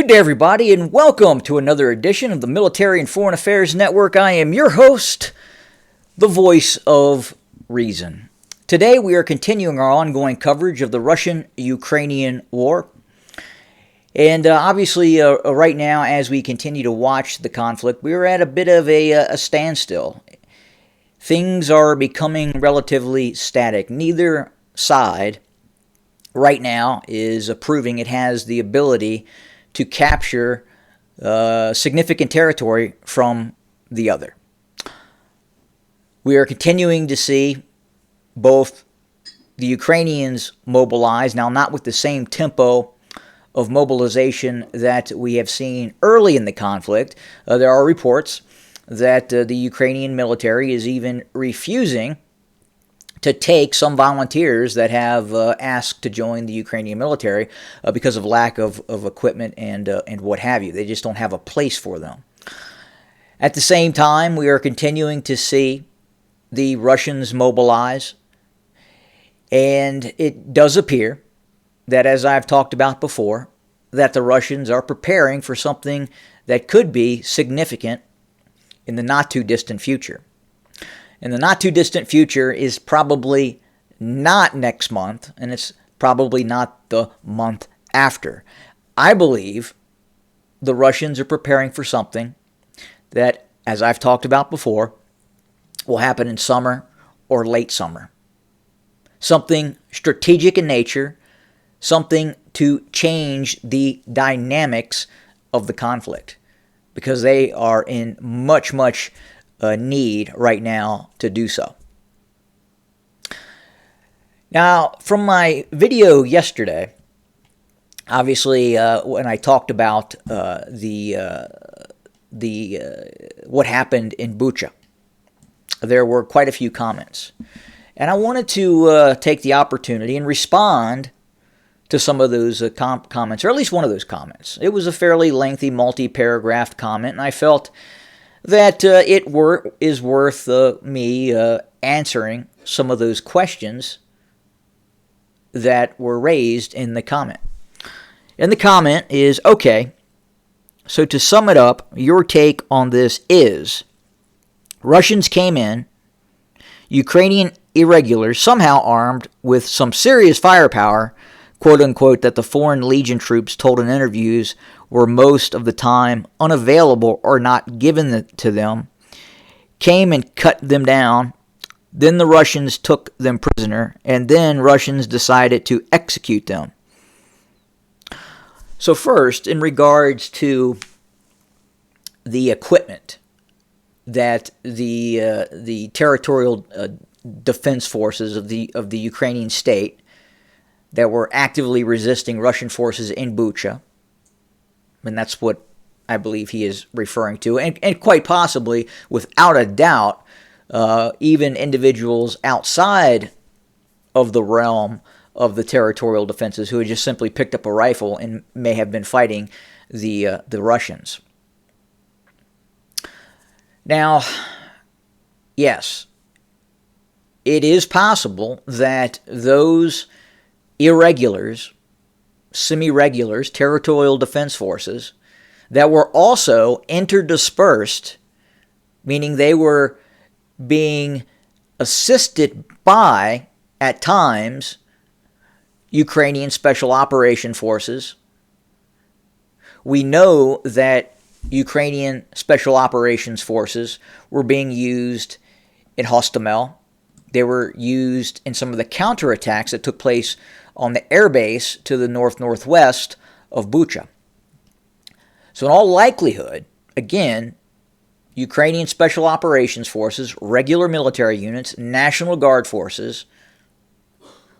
Good day, everybody, and welcome to another edition of the Military and Foreign Affairs Network. I am your host, the voice of reason. Today, we are continuing our ongoing coverage of the Russian-Ukrainian war. And obviously, right now, as we continue to watch the conflict, we are at a bit of a standstill. Things are becoming relatively static. Neither side right now is proving it has the ability to capture significant territory from the other. We are continuing to see both the Ukrainians mobilize, now not with the same tempo of mobilization that we have seen early in the conflict. There are reports that the Ukrainian military is even refusing to take some volunteers that have asked to join the Ukrainian military because of lack of equipment and what have you. They just don't have a place for them. At the same time, we are continuing to see the Russians mobilize, and it does appear that, as I've talked about before, that the Russians are preparing for something that could be significant in the not-too-distant future. And the not-too-distant future is probably not next month, and it's probably not the month after. I believe the Russians are preparing for something that, as I've talked about before, will happen in summer or late summer. Something strategic in nature, something to change the dynamics of the conflict, because they are in much need right now to do so. Now, from my video yesterday, obviously, when I talked about what happened in Bucha, there were quite a few comments, and I wanted to take the opportunity and respond to some of those comments, or at least one of those comments. It was a fairly lengthy, multi-paragraph comment, and I felt that it is worth me answering some of those questions that were raised in the comment. And the comment is, okay, so to sum it up, your take on this is, Russians came in, Ukrainian irregulars, somehow armed with some serious firepower, quote-unquote, that the Foreign Legion troops told in interviews were most of the time unavailable or not given to them, came and cut them down. Then the Russians took them prisoner, and then Russians decided to execute them. So first, in regards to the equipment that the territorial defense forces of the Ukrainian state that were actively resisting Russian forces in Bucha, and that's what I believe he is referring to, and quite possibly, without a doubt, even individuals outside of the realm of the territorial defenses who had just simply picked up a rifle and may have been fighting the Russians. Now, yes, it is possible that those irregulars, semi-regulars, territorial defense forces that were also interdispersed, meaning they were being assisted by, at times, Ukrainian Special Operation Forces. We know that Ukrainian Special Operations Forces were being used in Hostomel. They were used in some of the counterattacks that took place on the airbase to the northwest of Bucha. So in all likelihood, again, Ukrainian Special Operations Forces, regular military units, National Guard forces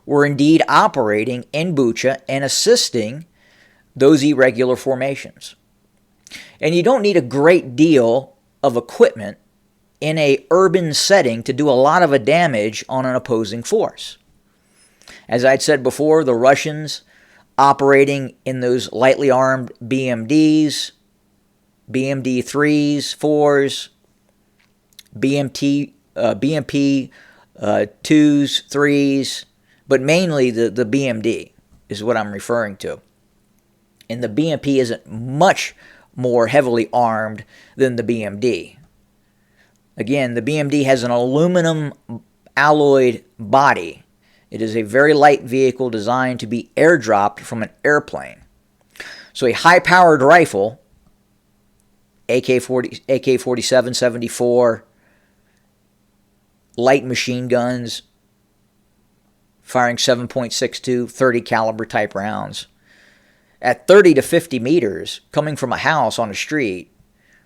were indeed operating in Bucha and assisting those irregular formations. And you don't need a great deal of equipment in an urban setting to do a lot of damage on an opposing force. As I'd said before, the Russians operating in those lightly armed BMDs, BMD-3s, 4s, BMP 2s, 3s, but mainly the BMD is what I'm referring to. And the BMP isn't much more heavily armed than the BMD. Again, the BMD has an aluminum alloyed body. It is a very light vehicle designed to be airdropped from an airplane. So a high-powered rifle, AK-40, AK-47, 74, light machine guns, firing 7.62, 30 caliber type rounds, at 30 to 50 meters, coming from a house on a street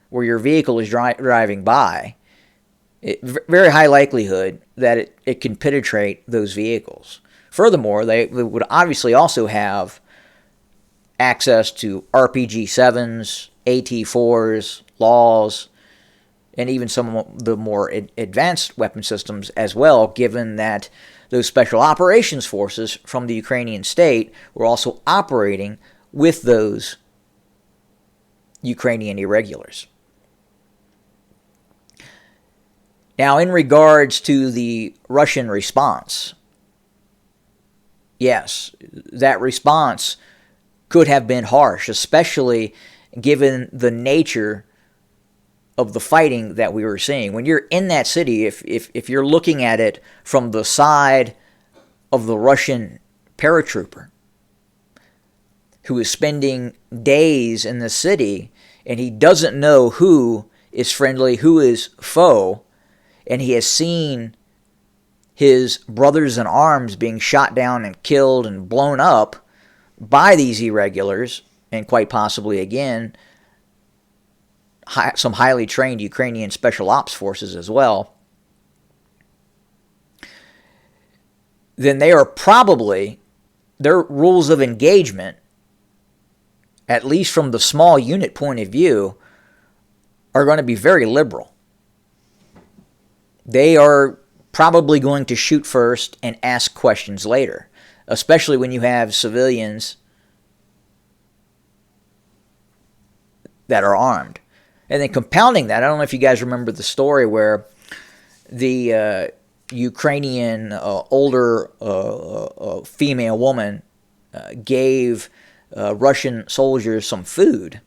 where your vehicle is driving by, very high likelihood that it can penetrate those vehicles. Furthermore, they would obviously also have access to RPG-7s, AT-4s, LAWs, and even some of the more advanced weapon systems as well, given that those special operations forces from the Ukrainian state were also operating with those Ukrainian irregulars. Now, in regards to the Russian response, yes, that response could have been harsh, especially given the nature of the fighting that we were seeing. When you're in that city, if you're looking at it from the side of the Russian paratrooper who is spending days in the city and he doesn't know who is friendly, who is foe, and he has seen his brothers in arms being shot down and killed and blown up by these irregulars, and quite possibly, again, some highly trained Ukrainian special ops forces as well, then they are probably, their rules of engagement, at least from the small unit point of view, are going to be very liberal. They are probably going to shoot first and ask questions later, especially when you have civilians that are armed. And then compounding that, I don't know if you guys remember the story where the Ukrainian older female woman gave Russian soldiers some food,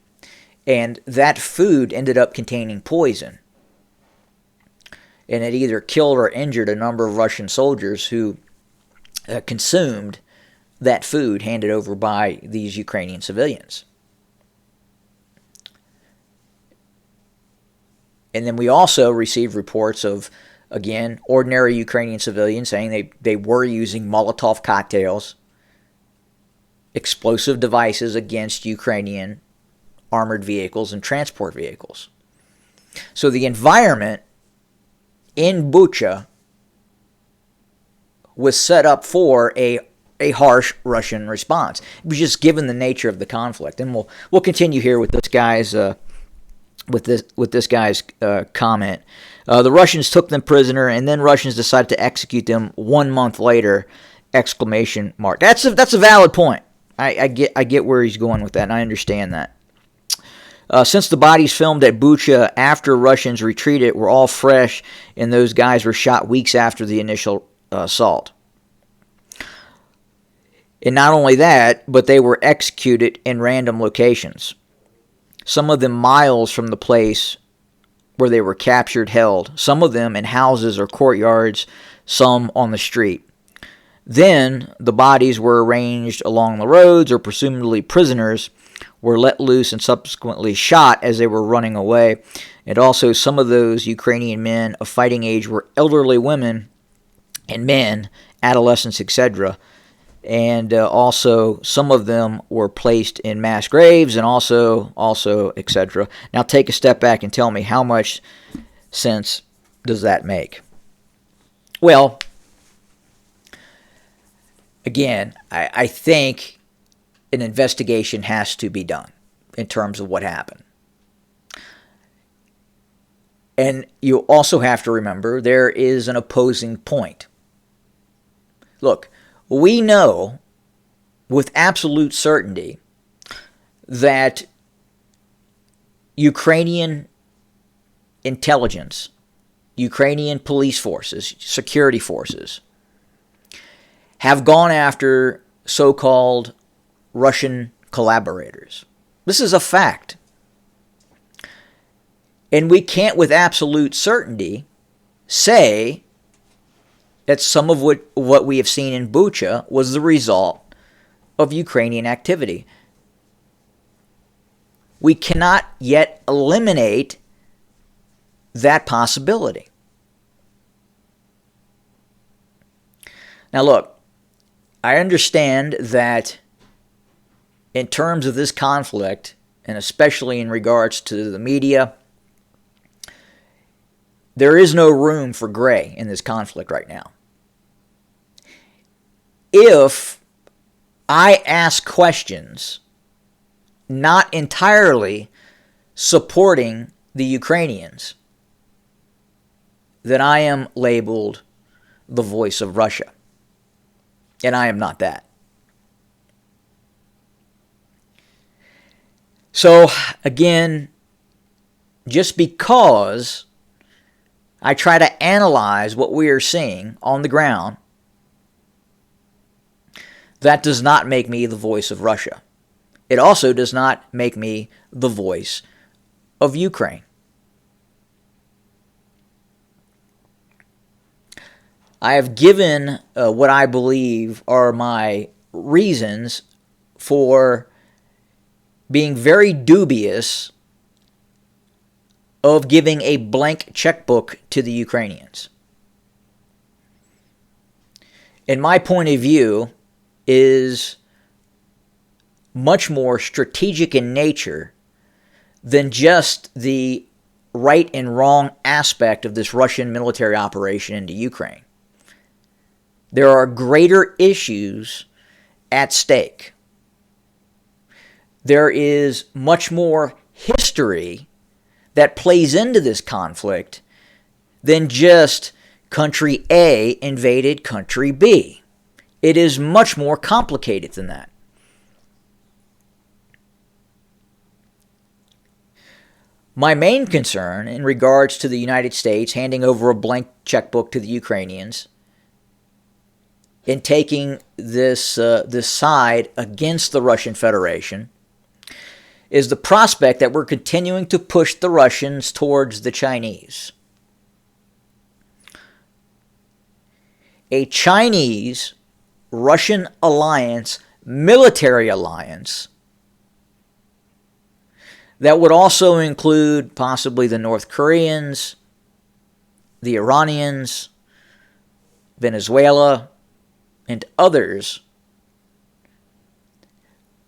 and that food ended up containing poison. And it either killed or injured a number of Russian soldiers who consumed that food handed over by these Ukrainian civilians. And then we also received reports of, again, ordinary Ukrainian civilians saying they were using Molotov cocktails, explosive devices against Ukrainian armored vehicles and transport vehicles. So the environment in Bucha was set up for a harsh Russian response. It was just given the nature of the conflict. And we'll continue here with this guy's comment. The Russians took them prisoner, and then Russians decided to execute them 1 month later! Exclamation mark. That's a valid point. I get where he's going with that, and I understand that. Since the bodies filmed at Bucha after Russians retreated were all fresh, and those guys were shot weeks after the initial assault. And not only that, but they were executed in random locations. Some of them miles from the place where they were captured, held. Some of them in houses or courtyards, some on the street. Then the bodies were arranged along the roads, or presumably prisoners were let loose and subsequently shot as they were running away. And also some of those Ukrainian men of fighting age were elderly women and men, adolescents, etc. And also some of them were placed in mass graves, and also etc. Now take a step back and tell me, how much sense does that make? Well, again, I think an investigation has to be done in terms of what happened. And you also have to remember there is an opposing point. Look, we know with absolute certainty that Ukrainian intelligence, Ukrainian police forces, security forces, have gone after so-called Russian collaborators. This is a fact. And we can't with absolute certainty say that some of what we have seen in Bucha was the result of Ukrainian activity. We cannot yet eliminate that possibility. Now look, I understand that in terms of this conflict, and especially in regards to the media, there is no room for gray in this conflict right now. If I ask questions not entirely supporting the Ukrainians, then I am labeled the voice of Russia. And I am not that. So, again, just because I try to analyze what we are seeing on the ground, that does not make me the voice of Russia. It also does not make me the voice of Ukraine. I have given what I believe are my reasons for being very dubious of giving a blank checkbook to the Ukrainians. And my point of view is much more strategic in nature than just the right and wrong aspect of this Russian military operation into Ukraine. There are greater issues at stake. There is much more history that plays into this conflict than just country A invaded country B. It is much more complicated than that. My main concern in regards to the United States handing over a blank checkbook to the Ukrainians in taking this side against the Russian Federation is the prospect that we're continuing to push the Russians towards the Chinese. A Chinese-Russian alliance, military alliance, that would also include possibly the North Koreans, the Iranians, Venezuela, and others,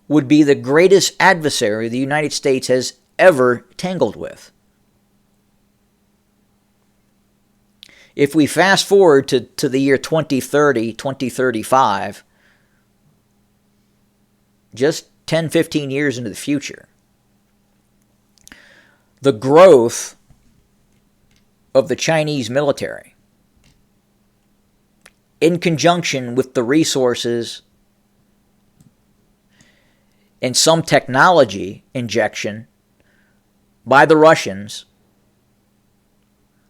would be the greatest adversary the United States has ever tangled with. If we fast forward to the year 2030, 2035, just 10, 15 years into the future, the growth of the Chinese military, in conjunction with the resources and some technology injection by the Russians,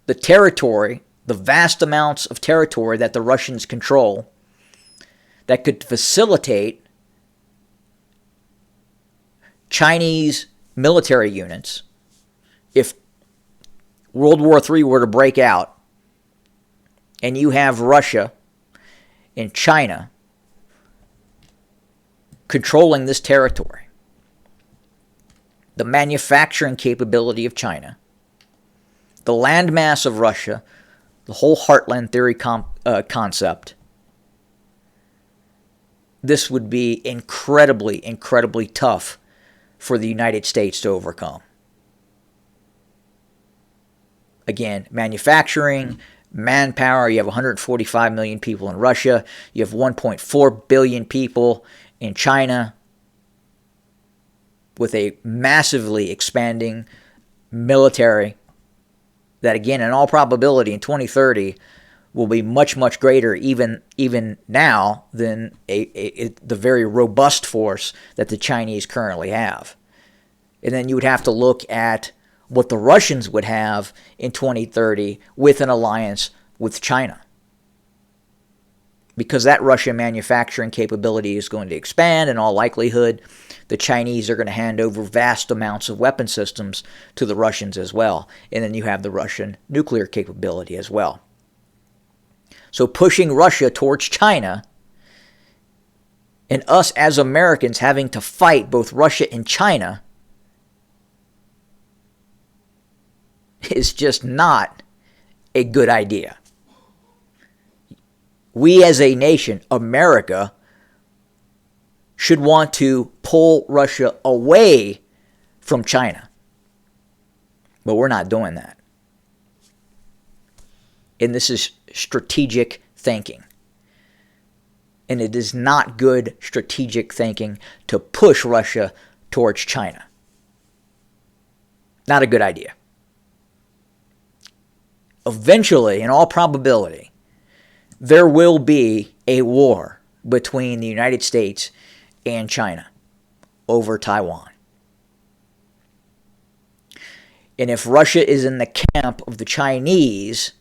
the territory, the vast amounts of territory that the Russians control that could facilitate Chinese military units if World War III were to break out and you have Russia and China controlling this territory, the manufacturing capability of China, the landmass of Russia, the whole heartland theory concept, this would be incredibly, incredibly tough for the United States to overcome. Again, manufacturing, manpower, you have 145 million people in Russia, you have 1.4 billion people in China, with a massively expanding military that, again, in all probability in 2030 will be much, much greater even now than the very robust force that the Chinese currently have. And then you would have to look at what the Russians would have in 2030 with an alliance with China. because that Russian manufacturing capability is going to expand. In all likelihood, the Chinese are going to hand over vast amounts of weapon systems to the Russians as well. And then you have the Russian nuclear capability as well. So pushing Russia towards China, and us as Americans having to fight both Russia and China, is just not a good idea. We as a nation, America, should want to pull Russia away from China. But we're not doing that. And this is strategic thinking. And it is not good strategic thinking to push Russia towards China. Not a good idea. Eventually, in all probability, there will be a war between the United States and China over Taiwan. And if Russia is in the camp of the Chinese,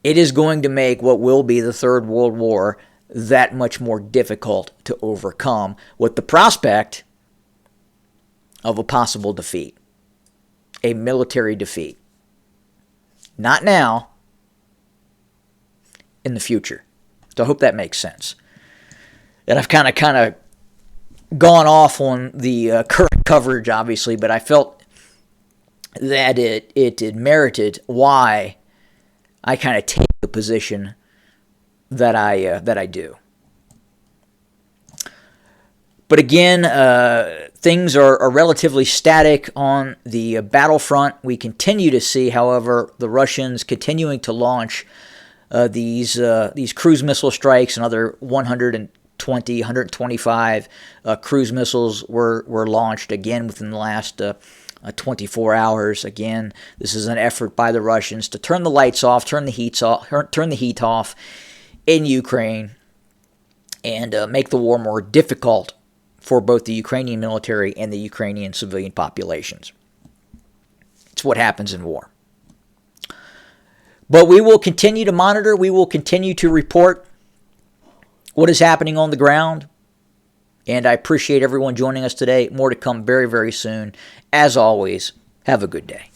it is going to make what will be the Third World War that much more difficult to overcome, with the prospect of a possible defeat, a military defeat. Not now, in the future. So I hope that makes sense. And I've kind of gone off on the current coverage, obviously, but I felt that it merited why I kind of take the position that I do. But again, things are relatively static on the battlefront. We continue to see, however, the Russians continuing to launch these cruise missile strikes. Another 120, 125 cruise missiles were launched again within the last 24 hours. Again, this is an effort by the Russians to turn the lights off, turn the heat off in Ukraine, and make the war more difficult for both the Ukrainian military and the Ukrainian civilian populations. It's what happens in war. But we will continue to monitor. We will continue to report what is happening on the ground. And I appreciate everyone joining us today. More to come very, very soon. As always, have a good day.